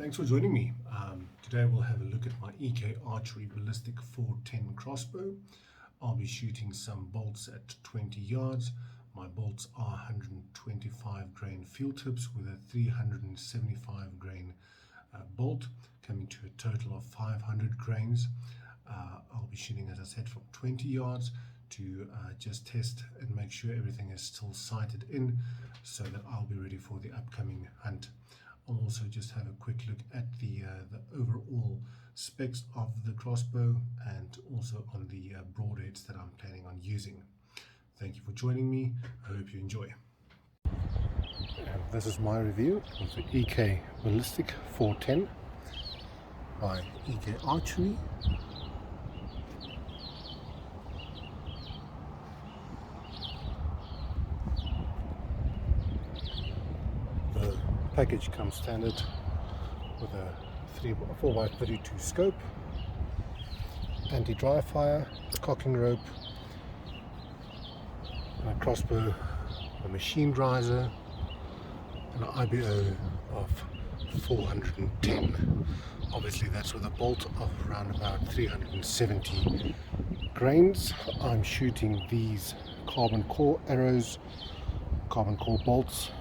Thanks for joining me. Today we'll have a look at my EK Archery Ballistic 410 crossbow. I'll be shooting some bolts at 20 yards. My bolts are 125 grain field tips with a 375 grain bolt, coming to a total of 500 grains. I'll be shooting, as I said, from 20 yards to just test and make sure everything is still sighted in so that I'll be ready for the upcoming hunt. I'll also just have a quick look at the overall specs of the crossbow and also on the broadheads that I'm planning on using. Thank you for joining me. I hope you enjoy. And this is my review of the EK Ballistic 410 by EK Archery. The package comes standard with a 4x32 scope, anti-dry fire, cocking rope, a crossbow, a machined riser, and an IBO of 410. Obviously that's with a bolt of around about 370 grains. I'm shooting these carbon core arrows, carbon core bolts,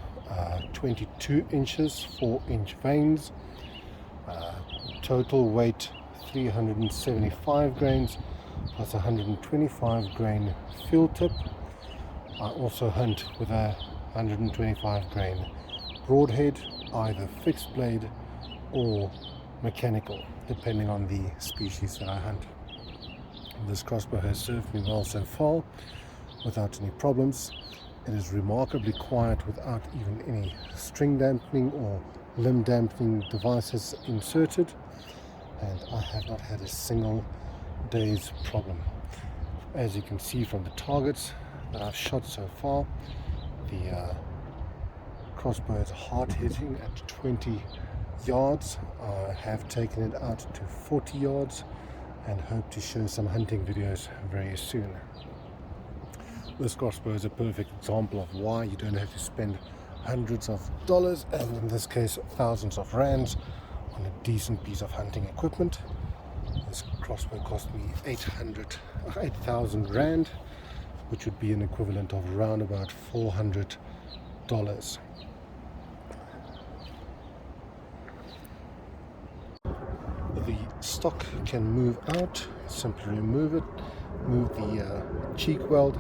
22 inches, 4-inch vanes, total weight 375 grains plus 125 grain field tip. I also hunt with a 125 grain broadhead, either fixed blade or mechanical, depending on the species that I hunt. This crossbow has served me well so far without any problems. It is remarkably quiet without even any string dampening or limb dampening devices inserted, and I have not had a single day's problem. As you can see from the targets that I've shot so far, the crossbow is hard hitting at 20 yards. I have taken it out to 40 yards and hope to show some hunting videos very soon. This crossbow is a perfect example of why you don't have to spend hundreds of dollars, and in this case thousands of rands, on a decent piece of hunting equipment. This crossbow cost me 8,000 rand, which would be an equivalent of around about $400. The stock can move out. Simply remove it, move the cheek weld,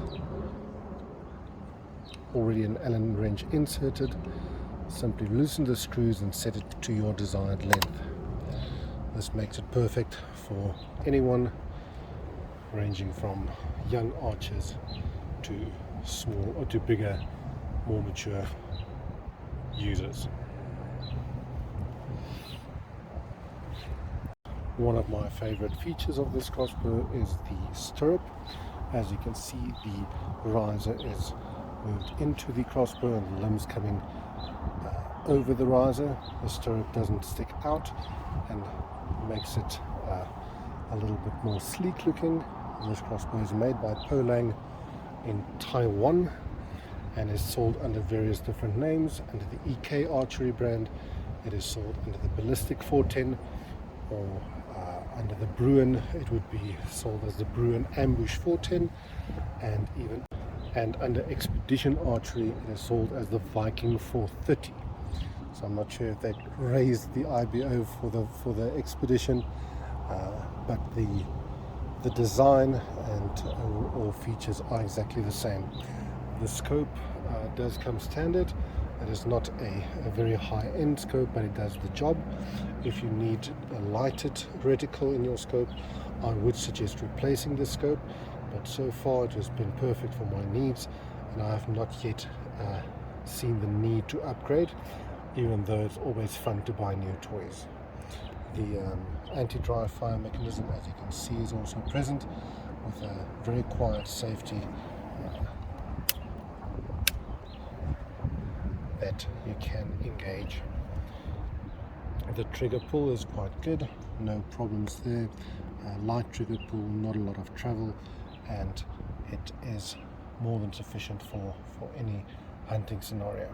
already an Allen wrench inserted. Simply loosen the screws and set it to your desired length. This makes it perfect for anyone, ranging from young archers to small or to bigger, more mature users. One of my favorite features of this crossbow is the stirrup. As you can see, the riser is moved into the crossbow and the limbs coming over the riser. The stirrup doesn't stick out and makes it a little bit more sleek looking. This crossbow is made by Polang in Taiwan and is sold under various different names. Under the EK Archery brand, it is sold under the Ballistic 410, or under the Bruin, it would be sold as the Bruin Ambush 410, and under Expedition Archery, it is sold as the Viking 430. So I'm not sure if they raised the IBO for the Expedition, but the design and all features are exactly the same. The scope does come standard. It is not a very high-end scope, but it does the job. If you need a lighted reticle in your scope, I would suggest replacing the scope, but so far it has been perfect for my needs, and I have not yet seen the need to upgrade, even though it's always fun to buy new toys. The anti-dry fire mechanism, as you can see, is also present with a very quiet safety that you can engage. The trigger pull is quite good, no problems there. Light trigger pull, not a lot of travel, and it is more than sufficient for any hunting scenario.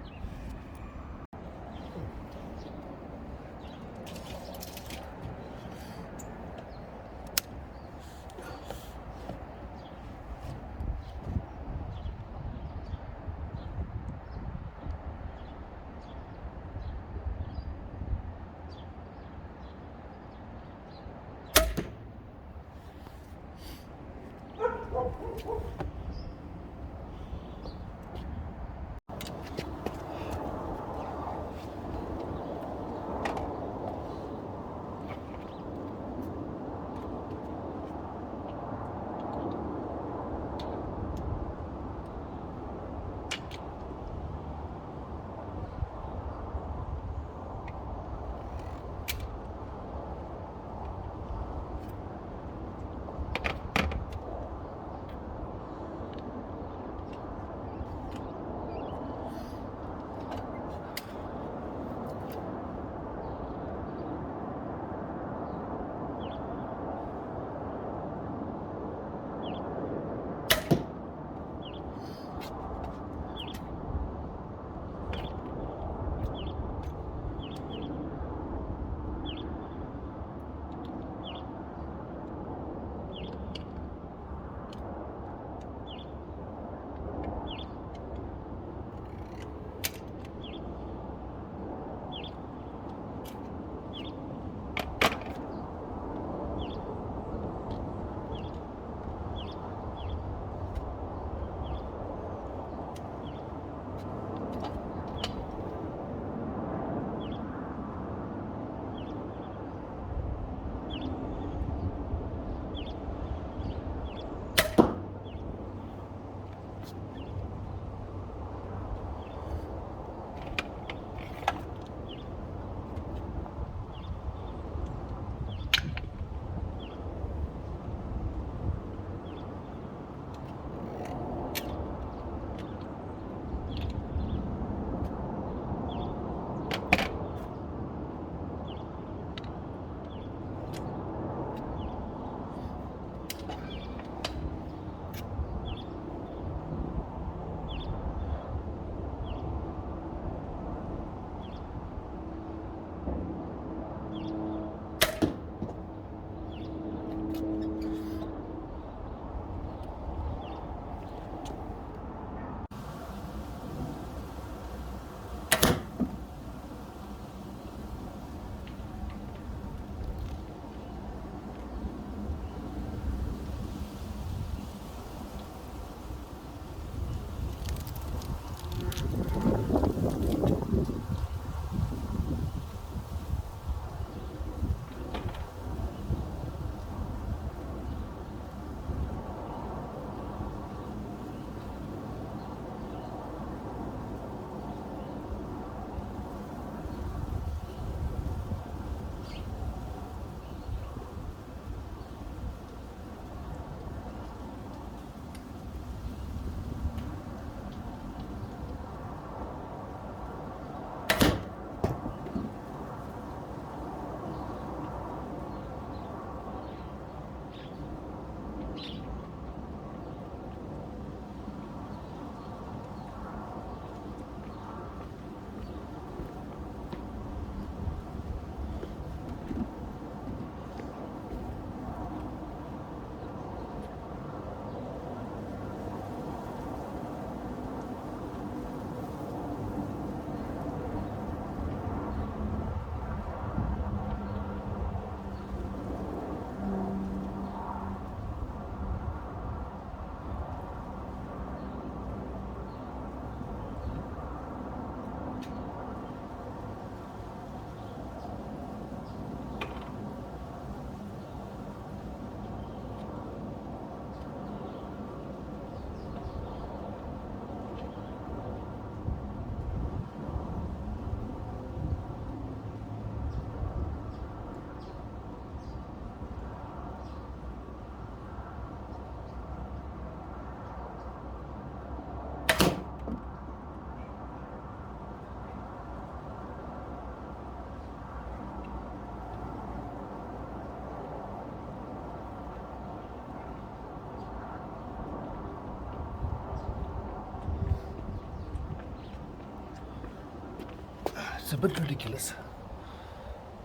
It's a bit ridiculous.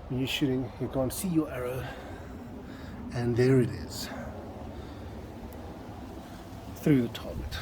When you're shooting, you can't see your arrow, and there it is, through the target.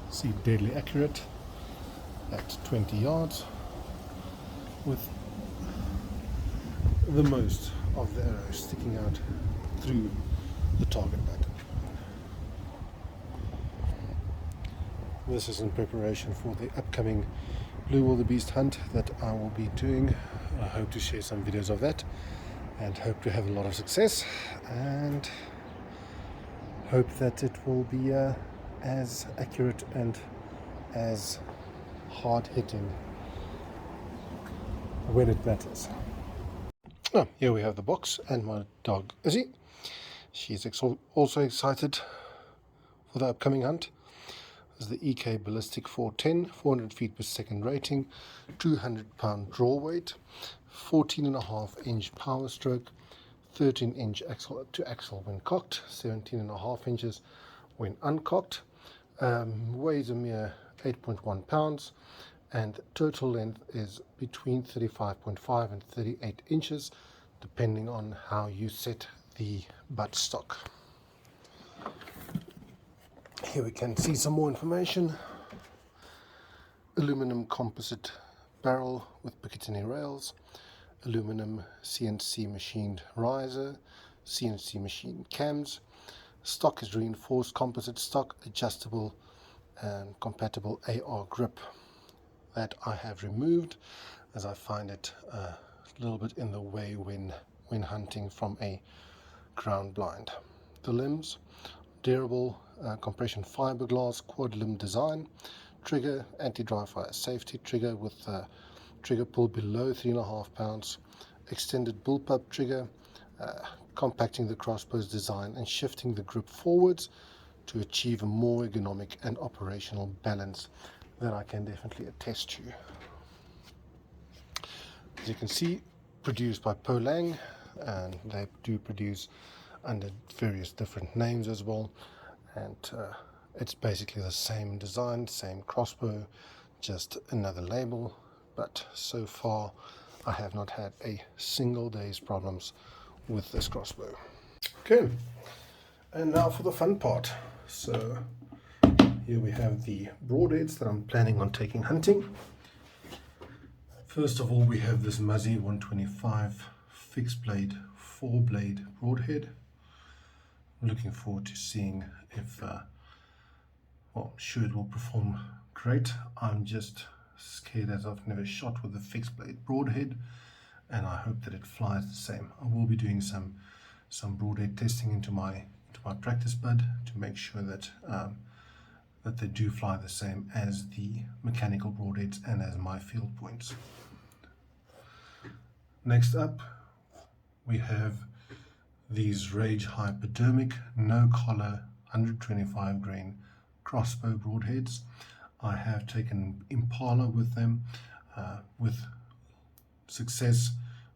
See, deadly accurate at 20 yards with the most of the arrow sticking out through the target pattern. This is in preparation for the upcoming blue wildebeest hunt that I will be doing. I hope to share some videos of that and hope to have a lot of success, and hope that it will be as accurate and as hard-hitting when it matters. Oh, here we have the box and my dog Izzy. She's also excited for the upcoming hunt. This is the EK Ballistic 410, 400 feet per second rating, 200 pound draw weight, 14.5-inch power stroke, 13-inch axle to axle when cocked, 17.5 inches when uncocked, weighs a mere 8.1 pounds, and total length is between 35.5 and 38 inches, depending on how you set the butt stock. Here we can see some more information. Aluminum composite barrel with Picatinny rails, aluminum CNC machined riser, CNC machined cams. Stock is reinforced composite stock, adjustable and compatible AR grip that I have removed as I find it a little bit in the way when hunting from a ground blind. The limbs, durable compression fiberglass quad limb design, trigger anti-dry fire safety trigger with trigger pull below 3.5 pounds, extended bullpup trigger, compacting the crossbow's design and shifting the grip forwards to achieve a more ergonomic and operational balance that I can definitely attest to. As you can see, produced by Polang, and they do produce under various different names as well, and it's basically the same design, same crossbow, just another label, but so far I have not had a single day's problems with this crossbow. Okay, and now for the fun part. So here we have the broadheads that I'm planning on taking hunting. First of all, we have this Muzzy 125 fixed blade 4-blade broadhead. I'm looking forward to seeing if well, I'm sure it will perform great. I'm just scared as I've never shot with a fixed blade broadhead, and I hope that it flies the same. I will be doing some broadhead testing into my practice bud to make sure that that they do fly the same as the mechanical broadheads and as my field points. Next up, we have these Rage Hypodermic no collar 125 grain crossbow broadheads. I have taken Impala with them with success,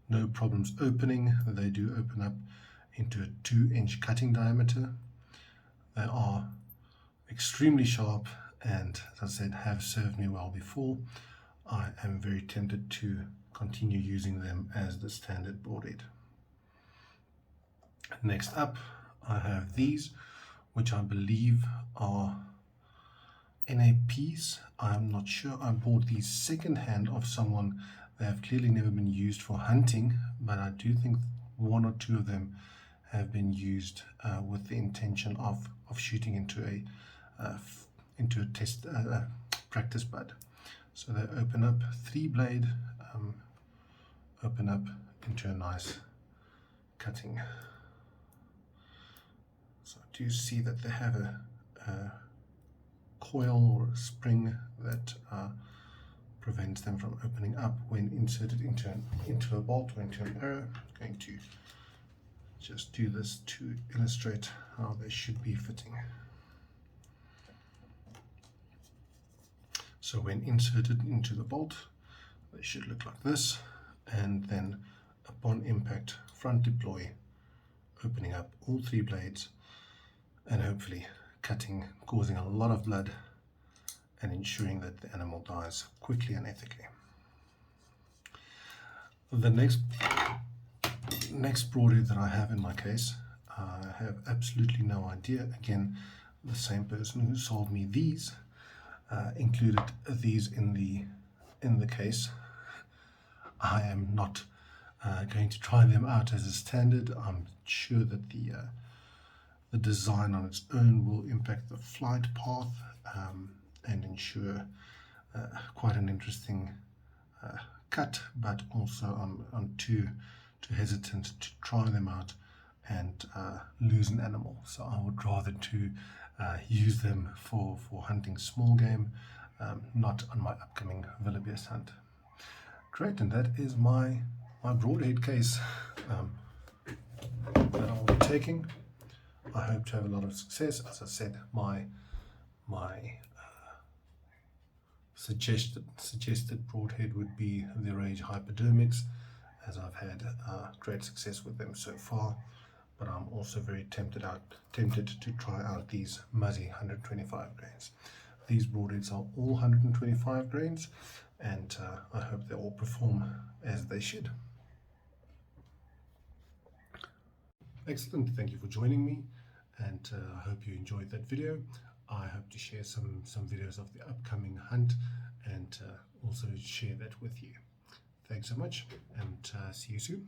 no problems opening. They do open up into a 2-inch cutting diameter. They are extremely sharp and, as I said, have served me well before. I am very tempted to continue using them as the standard broadhead. Next up, I have these, which I believe are NAPs. I'm not sure. I bought these second-hand of someone. They have clearly never been used for hunting, but I do think one or two of them have been used with the intention of shooting into a test practice bud. So they open up 3-blade, open up into a nice cutting. So do you see that they have a coil or a spring that prevents them from opening up when inserted into a bolt or into an arrow? I'm going to just do this to illustrate how they should be fitting. So when inserted into the bolt, they should look like this, and then upon impact, front deploy, opening up all 3 blades and hopefully cutting, causing a lot of blood and ensuring that the animal dies quickly and ethically. The next broadhead that I have in my case, I have absolutely no idea. Again, the same person who sold me these included these in the case. I am not going to try them out as a standard. I'm sure that the design on its own will impact the flight path and ensure quite an interesting cut, but also I'm too hesitant to try them out and lose an animal. So I would rather to use them for hunting small game, not on my upcoming Wildebeest hunt. Great, and that is my broadhead case that I'll be taking. I hope to have a lot of success. As I said, my suggested broadhead would be the Rage Hypodermics, as I've had great success with them so far. But I'm also very tempted to try out these Muzzy 125 grains. These broadheads are all 125 grains, and I hope they all perform as they should. Excellent, thank you for joining me, and I hope you enjoyed that video. I hope to share some videos of the upcoming hunt and also share that with you. Thanks so much, and see you soon.